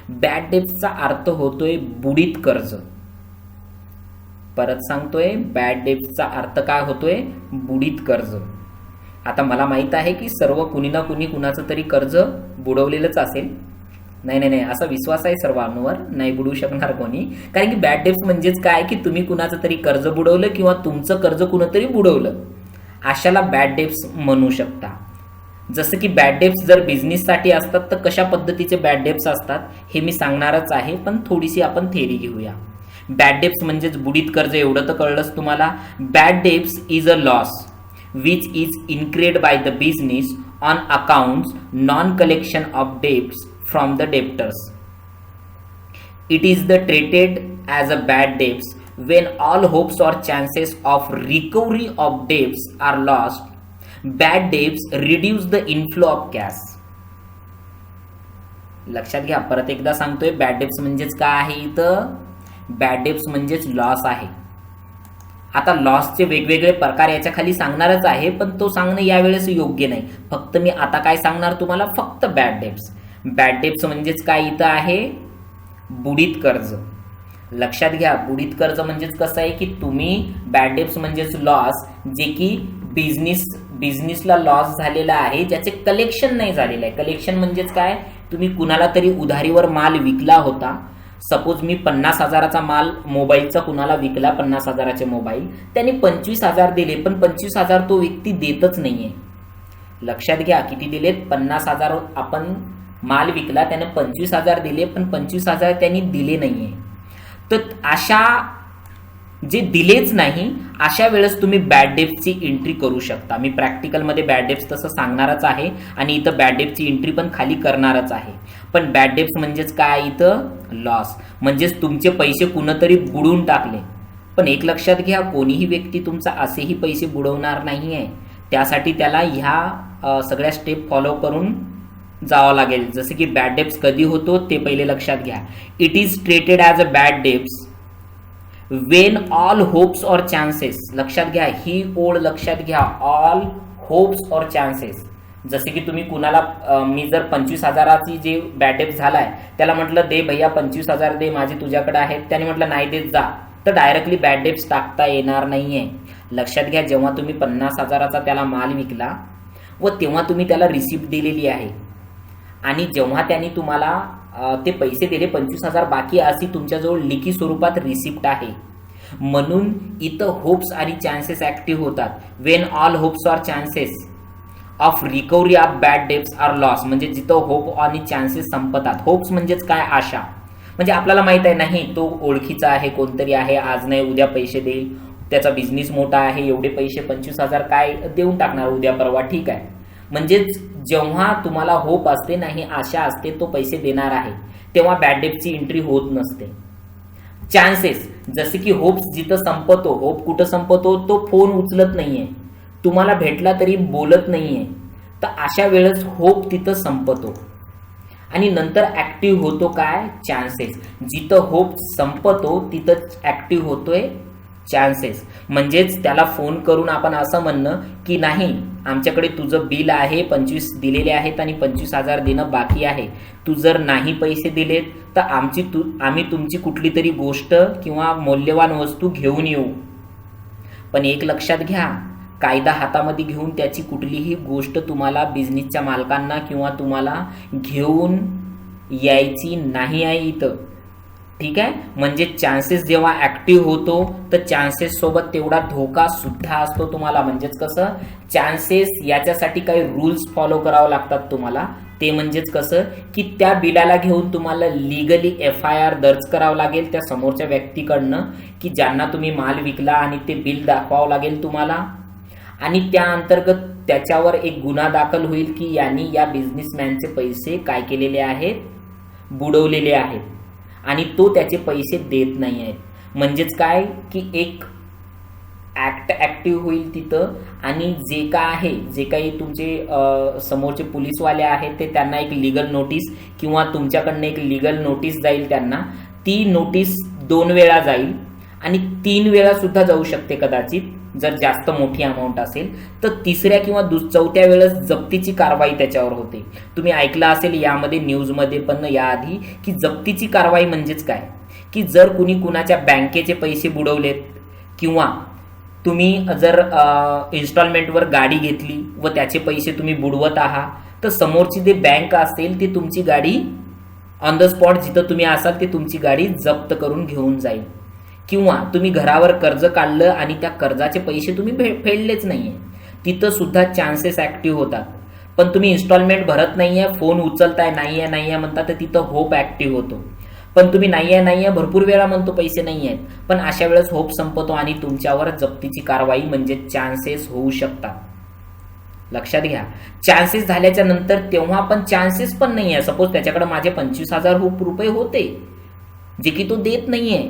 Bad डेब्ट्सचा अर्थ होतोय बुडीत कर्ज. परत सांगतोय, बॅड डेब्ट्सचा अर्थ काय होतोय? बुडीत कर्ज. आता मला माहित आहे की सर्व कुणी ना कुणी कुणाचं तरी कर्ज बुडवलेलंच असेल. नाही नाही नाही, असा विश्वास आहे सर्वांवर, नाही बुडवू शकणार कोणी. कारण की बॅड डेब्ट्स म्हणजेच काय की तुम्ही कुणाचं तरी कर्ज बुडवलं किंवा तुमचं कर्ज कुणीतरी बुडवलं, अशाला बॅड डेब्ट्स म्हणू शकता. जसं की बॅड डेब्ट्स जर बिझनेससाठी असतात तर कशा पद्धतीचे बॅड डेब्ट्स असतात हे मी सांगणारच आहे, पण थोडीशी आपण थेरी घेऊया. बॅड डेब्ट्स म्हणजेच बुडीत कर्ज, एवढं तर कळलंच तुम्हाला. Bad debts is a loss which is incurred by the business on accounts non-collection of debts from the debtors. It is the treated as a bad debts when all hopes or chances of recovery of debts are lost. Bad debts reduce the inflow of cash. लक्षात घ्या, परत एकदा सांगतोय, bad debts म्हणजेच काय आहे इथं? Bad debts म्हणजेच लॉस आहे. आता लॉसचे वेगवेगळे प्रकार याच्या खाली सांगणारच आहे, पण तो सांगणं यावेळेस योग्य नाही. फक्त मी आता काय सांगणार तुम्हाला? फक्त बॅड डेब्ट्स. बॅड डेब्ट्स म्हणजेच काय इथं आहे? बुडीत कर्ज. लक्षात घ्या, बुडीत कर्ज म्हणजेच कसं आहे की तुम्ही, बॅड डेब्ट्स म्हणजेच लॉस, जे की बिझनेसला लॉस झालेला आहे, ज्याचे कलेक्शन नाही झालेलं आहे. कलेक्शन म्हणजेच काय? तुम्ही कुणाला तरी उधारीवर माल विकला होता. सपोज मी 50,000चा माल मोबाईलचा कुणाला विकला, 50,000चे मोबाईल, त्यांनी 25,000 दिले, पण 25,000 तो व्यक्ती देतच नाहीये. लक्षात घ्या, किती दिलेत? 50,000 आपण माल विकला, त्याने 25,000 दिले, पण 25,000 त्यांनी दिले नाहीये. तर अशा जे दिलेच नाही, अशा वेळेस तुम्ही बॅड डेब्ट्सची एंट्री करू शकता. मी प्रॅक्टिकलमध्ये बॅड डेब्ट्स तसं सांगणारच आहे आणि इथं बॅड डेब्ट्सची एंट्री पण खाली करणारच आहे. पण बॅड डेब्ट्स म्हणजेच काय इथं? लॉस. म्हणजेच तुमचे पैसे कुणीतरी बुडवून टाकले. पण एक लक्षात घ्या, कोणीही व्यक्ती तुमचा असेही पैसे बुडवणार नाहीये. त्यासाठी त्याला ह्या सगळ्या स्टेप फॉलो करून जावं लागेल. जसं की बॅड डेब्ट्स कधी होतो ते पहिले लक्षात घ्या. It is treated as a bad debts Wien all hopes और चान्सेस. लक्षात घ्या, ही ओळ लक्षात घ्या, ऑल होप्स और चान्सेस. जसे की तुम्ही कुणाला, मी जर 25,000ची जे बॅड डेब्ट झालाय त्याला म्हटलं दे भैया 25,000 दे, माझे तुझ्याकडे आहेत, त्याने म्हटलं नाही देत जा, तर डायरेक्टली बॅड डेब्ट्स टाकता येणार नाहीये. लक्षात घ्या, जेव्हा तुम्ही 50,000चा त्याला माल विकला व तेव्हा तुम्ही त्याला रिसिप्ट दिलेली आहे आणि जेव्हा त्यांनी तुम्हाला ते पैसे दिले, 25,000 बाकी अशी तुमच्याजवळ लिखी स्वरूपात रिसिप्ट आहे. म्हणून इथं होप्स आणि चान्सेस ऍक्टिव्ह होतात. When all hopes or chances of recovery of bad debts are loss. म्हणजे जिथं होप आणि चान्सेस संपतात. होप्स म्हणजेच काय? आशा. म्हणजे आपल्याला माहित आहे, नाही तो ओळखीचा आहे, कोणतरी आहे, आज नाही उद्या पैसे देईल, त्याचा बिझनेस मोठा आहे, एवढे पैसे 25,000 काय देऊन टाकणार उद्या परवा, ठीक आहे. म्हणजेच जेव्हा तुम्हाला होप असते, नाही आशा असते, तो पैसे देणार आहे, तेव्हा बॅड डेब्टची एंट्री होत नसते. चान्सेस, जसे की होप्स जिथं संपतो, होप कुठं संपतो? तो फोन उचलत नाहीये, तुम्हाला भेटला तरी बोलत नाहीये, तर अशा वेळेस होप तिथं संपतो आणि नंतर ऍक्टिव्ह होतो काय? चान्सेस. जिथं होप संपतो तिथं ऍक्टिव्ह होतोय चान्सेस. म्हणजेच त्याला फोन करून आपण असं म्हणणं की नाही, आमच्याकडे तुझं बिल आहे, 25 दिलेले आहेत आणि 25,000 देणं बाकी आहे, तू जर नाही पैसे दिलेत तर आम्ही तुमची कुठली तरी गोष्ट किंवा मौल्यवान वस्तू घेऊन येऊ. पण एक लक्षात घ्या, कायदा हातामध्ये घेऊन त्याची कुठलीही गोष्ट तुम्हाला बिझनेसच्या मालकांना किंवा तुम्हाला घेऊन यायची नाही आहे इथं, ठीक आहे. म्हणजे चान्सेस जेव्हा ऍक्टिव्ह होतो तर चान्सेस सोबत तेवढा धोका सुद्धा असतो तुम्हाला. म्हणजेच कसं? चान्सेस याच्यासाठी काही रूल्स फॉलो करावं लागतात तुम्हाला. ते म्हणजेच कसं की त्या बिलाला घेऊन तुम्हाला लिगली FIR दर्ज करावं लागेल त्या समोरच्या व्यक्तीकडनं, की ज्यांना तुम्ही माल विकला, आणि ते बिल दाखवावं लागेल तुम्हाला. आणि त्या अंतर्गत त्याच्यावर एक गुन्हा दाखल होईल की यांनी या बिझनेसमॅनचे पैसे काय केलेले आहेत? बुडवलेले आहेत आणि तो त्याचे पैसे देत नाही आहेत. म्हणजेच काय की एक ऍक्ट ऍक्टिव्ह होईल तिथं, आणि जे काय आहे, जे काही तुमचे समोरचे पोलीसवाले आहेत ते त्यांना एक लीगल नोटीस किंवा तुमच्याकडनं एक लीगल नोटीस जाईल त्यांना. ती नोटीस 2 वेळा जाईल आणि 3 वेळा सुद्धा जाऊ शकते कदाचित. जर जास्त मोठी अमाऊंट असेल तर तिसऱ्या किंवा चौथ्या वेळेस जप्तीची कारवाई त्याच्यावर होते. तुम्ही ऐकलं असेल यामध्ये न्यूजमध्ये पण याआधी की जप्तीची कारवाई म्हणजेच काय, की जर कुणी कुणाच्या बँकेचे पैसे बुडवलेत किंवा तुम्ही जर इन्स्टॉलमेंटवर गाडी घेतली व त्याचे पैसे तुम्ही बुडवत आहात तर समोरची जे बँक असेल ती तुमची गाडी ऑन द स्पॉट जिथं तुम्ही असाल ते तुमची गाडी जप्त करून घेऊन जाईल. किंवा तुम्ही घरावर कर्ज काढलं आणि त्या कर्जाचे पैसे तुम्ही फेडलेच नाहीये, तिथं सुद्धा चान्सेस ऍक्टिव्ह होतात. पण तुम्ही इन्स्टॉलमेंट भरत नाहीये, फोन उचलताय नाहीये म्हणता तर तिथं होप ऍक्टिव्ह होतो. पण तुम्ही नाहीये भरपूर वेळा म्हणतो पैसे नाही आहेत, पण अशा वेळेस होप संपतो आणि तुमच्यावर जप्तीची कारवाई म्हणजे चान्सेस होऊ शकतात. लक्षात घ्या, चान्सेस झाल्याच्या नंतर तेव्हा पण चान्सेस पण नाहीये. सपोज त्याच्याकडे माझे 25,000 रुपये होते जे की तो देत नाहीये,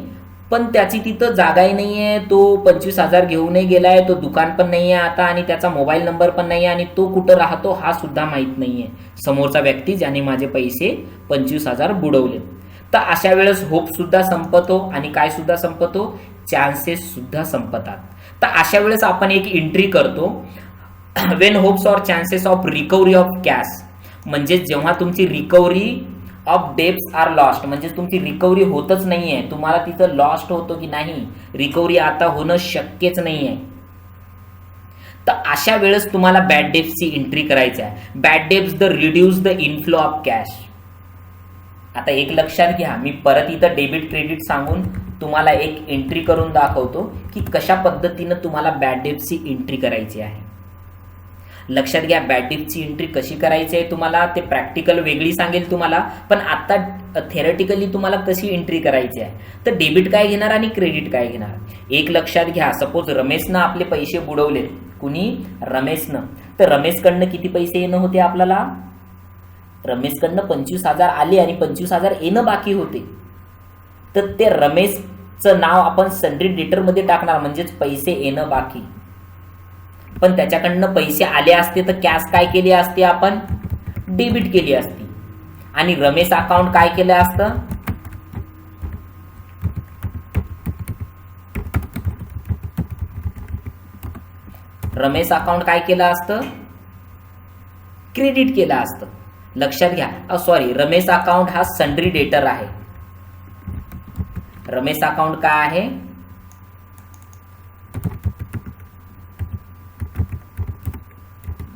पण त्याची तिथं जागाही नाहीये, तो 25,000 घेऊनही गेलाय, तो दुकान पण नाहीये आता आणि त्याचा मोबाईल नंबर पण नाहीये आणि तो कुठं राहतो हा सुद्धा माहित नाहीये, समोरचा व्यक्ती ज्याने माझे पैसे 25,000 बुडवले. तर अशा वेळेस होप सुद्धा संपतो आणि काय सुद्धा संपतो, चान्सेस सुद्धा संपतात. तर अशा वेळेस आपण एक एंट्री करतो, when hopes or chances of recovery of cash, म्हणजे जेव्हा तुमची recovery of debts are lost, म्हणजे तुमची रिकव्हरी होतच नाहीये, तुम्हाला तिथं लॉस्ट होतो की नाही, रिकव्हरी आता होणं शक्यच नाहीये, तर अशा वेळेस तुम्हाला बॅड डेब्ट्सची एंट्री करायची आहे. Bad debts the reduce the inflow of cash. आता एक लक्षात घ्या, मी परत इथं डेबिट क्रेडिट सांगून तुम्हाला एक एंट्री करून दाखवतो की कशा पद्धतीनं तुम्हाला बॅड डेब्ट्सची एंट्री करायची आहे. लक्षात घ्या, बॅड डेब्टची एंट्री कशी करायची आहे तुम्हाला ते प्रॅक्टिकल वेगळी सांगेल तुम्हाला, पण आता थेरटिकली तुम्हाला कशी एंट्री करायची आहे. तर डेबिट काय घेणार आणि क्रेडिट काय घेणार, एक लक्षात घ्या. सपोज रमेशनं आपले पैसे बुडवले, कुणी, रमेशनं, तर रमेशकडनं किती पैसे येणं होते आपल्याला, रमेशकडनं 25,000 आले आणि 25,000 येणं बाकी होते. तर ते रमेशचं नाव आपण सन्ड्री डेटर मध्ये टाकणार, म्हणजेच पैसे येणं बाकी. पण त्याच्याकडनं पैसे आले असते तर कॅश काय केली असते, आपण डेबिट केली असती आणि रमेश अकाउंट काय केलं असतं, रमेश अकाउंट काय केलं असतं, क्रेडिट केलं असतं. लक्षात घ्या, सॉरी, रमेश अकाउंट हा सन्ड्री डेटर आहे. रमेश अकाउंट काय आहे,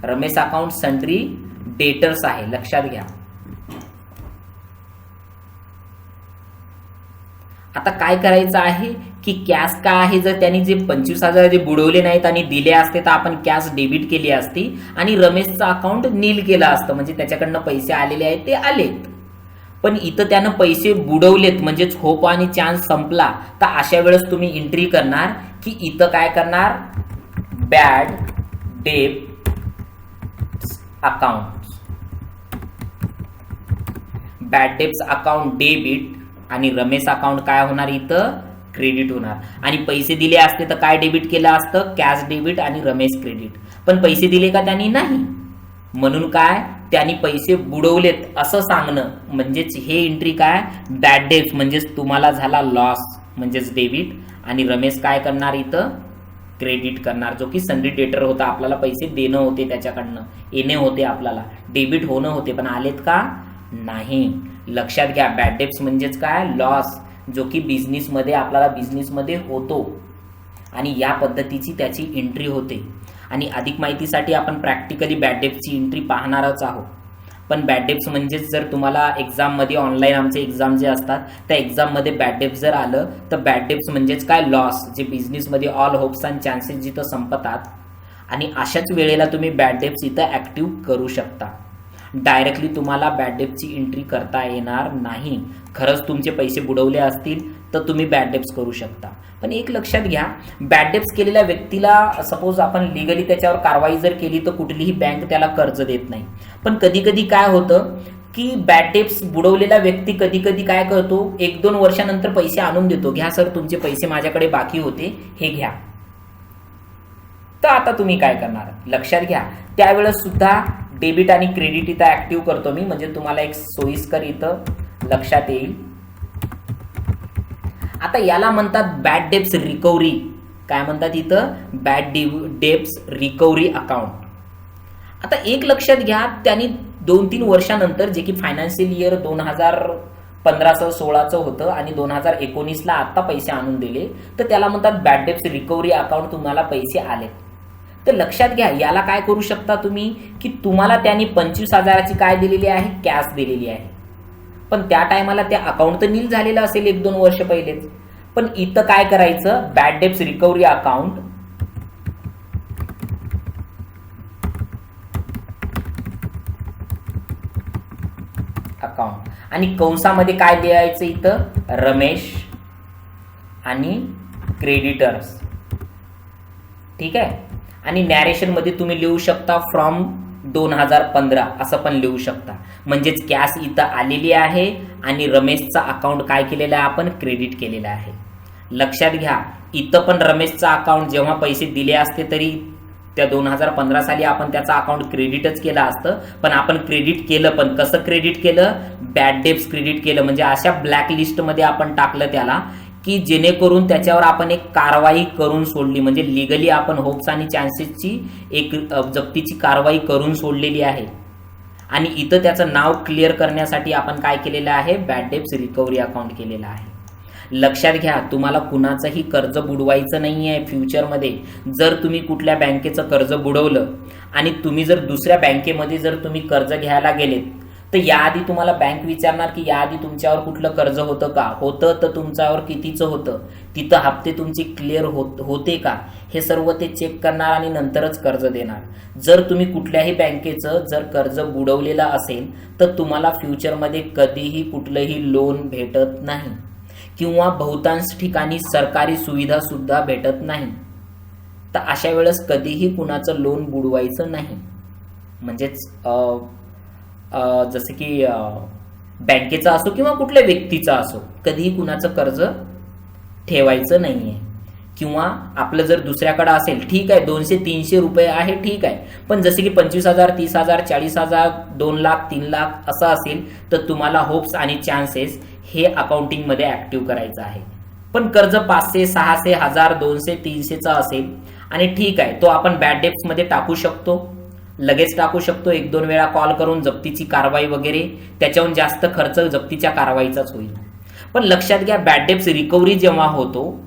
रमेश अकाउंट सन्ड्री डेटर्स आहे. लक्षात घ्या. आता काय करायचं आहे की कॅश काय आहे, जर त्यांनी जे 25,000 जे बुडवले नाहीत आणि दिले असते तर आपण कॅश डेबिट केली असती आणि रमेशचं अकाउंट नील केलं असतं, म्हणजे त्याच्याकडनं पैसे आलेले आहेत ते आलेत. पण इथं त्यानं पैसे बुडवलेत, म्हणजेच होप आणि चान्स संपला. तर अशा वेळेस तुम्ही एंट्री करणार की इथं काय करणार, बॅड डेब्ट account, bad debts account debit आणि रमेश अकाउंट काय होणार, इथं क्रेडिट होणार. आणि पैसे दिले असते तर काय डेबिट केलं असतं, कॅश डेबिट आणि रमेश क्रेडिट. पण पैसे दिले का त्यांनी, नाही, म्हणून काय, त्यांनी पैसे बुडवलेत असं सांगणं, म्हणजेच हे एंट्री काय, बॅड डेब्ट्स, म्हणजेच तुम्हाला झाला लॉस, म्हणजेच डेबिट, आणि रमेश काय करणार, इथं क्रेडिट करणार, जो की सन्ड्री डेटर होता, आपल्याला पैसे देणं होते, त्याच्याकडनं येणे होते, आपल्याला डेबिट होणं होते, पण आलेत का, नाही. लक्षात घ्या, बॅड डेब्ट्स म्हणजेच काय, लॉस, जो की बिझनेसमध्ये आपल्याला बिझनेसमध्ये होतो आणि या पद्धतीची त्याची एंट्री होते. आणि अधिक माहितीसाठी आपण प्रॅक्टिकली बॅड डेब्ट्सची एंट्री पाहणारच आहोत. पण बॅड डेब्ट्स म्हणजेच जर तुम्हाला एक्झाममध्ये ऑनलाईन आमचे एक्झाम जे असतात त्या एक्झाममध्ये बॅड डेब्ट्स जर आलं तर बॅड डेब्ट्स म्हणजेच काय, लॉस, जे बिझनेसमध्ये ऑल होप्स अँड चान्सेस जिथं संपतात आणि अशाच वेळेला तुम्ही बॅड डेब्ट्स इथं ऍक्टिव्ह करू शकता. डायरेक्टली तुम्हाला बॅड डेब्टची एंट्री करता येणार नाही. खरंच तुमचे पैसे बुडवले असतील तर तुम्ही बॅड डेब्ट्स करू शकता. पण एक लक्षात घ्या, बॅड डेब्ट्स केलेल्या व्यक्तीला सपोज आपण लिगली त्याच्यावर कारवाई जर केली तर कुठलीही बँक त्याला कर्ज देत नाही. पण कधी कधी काय होतं की बॅड डेब्ट्स बुडवलेला व्यक्ती कधी कधी काय करतो, 1-2 वर्षानंतर पैसे आणून देतो, घ्या सर तुमचे पैसे माझ्याकडे बाकी होते, हे घ्या. तर आता तुम्ही काय करणार, लक्षात घ्या, त्यावेळेस सुद्धा डेबिट आणि क्रेडिट इथं ऍक्टिव्ह करतो मी, म्हणजे तुम्हाला एक सोयीस्कर इथं लक्षात येईल. आता याला म्हणतात बॅड डेब्ट्स रिकव्हरी. काय म्हणतात इथं, बॅड डेब्ट्स रिकव्हरी अकाउंट. आता एक लक्षात घ्या, त्यांनी 2-3 वर्षानंतर जे की फायनान्शियल इयर 2015-16चं होतं आणि 2019ला आता पैसे आणून दिले, तर त्याला म्हणतात बॅड डेब्ट्स रिकव्हरी अकाउंट, तुम्हाला पैसे आले. तर लक्षात घ्या, याला काय करू शकता तुम्ही, की तुम्हाला त्यांनी 25,000ची काय दिलेली आहे, कॅश दिलेली आहे. पण त्या टायमाला ते अकाउंट तर नील झालेलं असेल 1-2 वर्ष पहिलेच. पण इथं काय करायचं, बॅड डेब्ट्स रिकव्हरी अकाउंट आणि कंसामध्ये काय लिहायचं इथं, रमेश आणि क्रेडिटर्स. ठीक आहे. आणि नॅरेशन मध्ये तुम्ही लिहू शकता फ्रॉम 2015 असं पण लिहू शकता. म्हणजेच कॅश इथं आलेली आहे आणि रमेशचा अकाउंट काय केलेलं आहे, आपण क्रेडिट केलेलं आहे. लक्षात घ्या, इथं पण रमेशचा अकाउंट जेव्हा पैसे दिले असते तरी त्या 2015 साली आपण त्याचा अकाउंट क्रेडिटच केलं असतं. पण आपण क्रेडिट केलं, पण कसं क्रेडिट केलं, बॅड डेब्ट्स क्रेडिट केलं. म्हणजे अशा ब्लॅक लिस्टमध्ये आपण टाकलं त्याला, की जेणेकरून त्याच्यावर आपण एक कारवाई करून सोडली. म्हणजे लिगली आपण होप्स आणि चान्सेसची एक जप्तीची कारवाई करून सोडलेली आहे. आणि इथं त्याचं नाव क्लिअर करण्यासाठी आपण काय केलेलं आहे, बॅड डेब्ट्स रिकव्हरी अकाउंट केलेलं आहे. लक्षात घ्या, तुम्हाला कुणाचंही कर्ज बुडवायचं नाही आहे फ्युचरमध्ये. जर तुम्ही कुठल्या बँकेचं कर्ज बुडवलं आणि तुम्ही जर दुसऱ्या बँकेमध्ये जर तुम्ही कर्ज घ्यायला गेलेत, तर याआधी तुम्हाला बँक विचारणार की याआधी तुमच्यावर कुठलं कर्ज होतं का, होतं तर तुमच्यावर कितीचं होतं, तिथं हप्ते तुमचे क्लिअर होते का, हे सर्व ते चेक करणार आणि नंतरच कर्ज देणार. जर तुम्ही कुठल्याही बँकेचं जर कर्ज बुडवलेलं असेल तर तुम्हाला फ्युचरमध्ये कधीही कुठलंही लोन भेटत नाही किंवा बहुतांश ठिकाणी सरकारी सुविधा सुद्धा भेटत नाही. तर अशा वेळेस कधीही कुणाचं लोन बुडवायचं नाही. म्हणजेच जसं की बँकेचा असो किंवा कुठल्या व्यक्तीचा असो, कधीही कुणाचं कर्ज ठेवायचं नाहीये. किंवा आपलं जर दुसऱ्याकडे असेल, ठीक आहे 200-300 रुपये आहे, ठीक आहे. पण जसे की 25,000, 30,000, 40,000, 2 लाख, 3 लाख असं असेल तर तुम्हाला होप्स आणि चान्सेस हे अकाउंटिंग मध्ये ऍक्टिव्ह करायचं आहे. पण कर्ज 500, 600, 1000, 200, 300चा असेल आणि ठीक आहे, तो आपण बॅड डेब्ट्स मध्ये टाकू शकतो, लगेच टाकू शकतो. 1-2 वेळा कॉल करून जप्तीची कारवाई वगैरे, त्याच्याहून जास्त खर्च जप्तीच्या कारवाईचाच होईल. पण लक्षात घ्या, बॅड डेब्ट्स रिकव्हरी जेव्हा होतो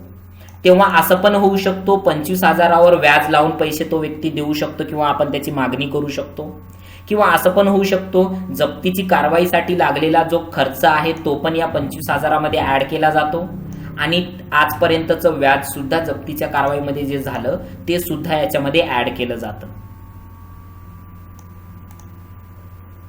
तेव्हा असं पण होऊ शकतो 25,000वर व्याज लावून पैसे तो व्यक्ती देऊ शकतो किंवा आपण त्याची मागणी करू शकतो. किंवा असं पण होऊ शकतो जप्तीची कारवाईसाठी लागलेला जो खर्च आहे तो पण या 25,000मध्ये ऍड केला जातो आणि आजपर्यंतचं व्याज सुद्धा जप्तीच्या कारवाईमध्ये जे झालं ते सुद्धा याच्यामध्ये ऍड केलं जातं.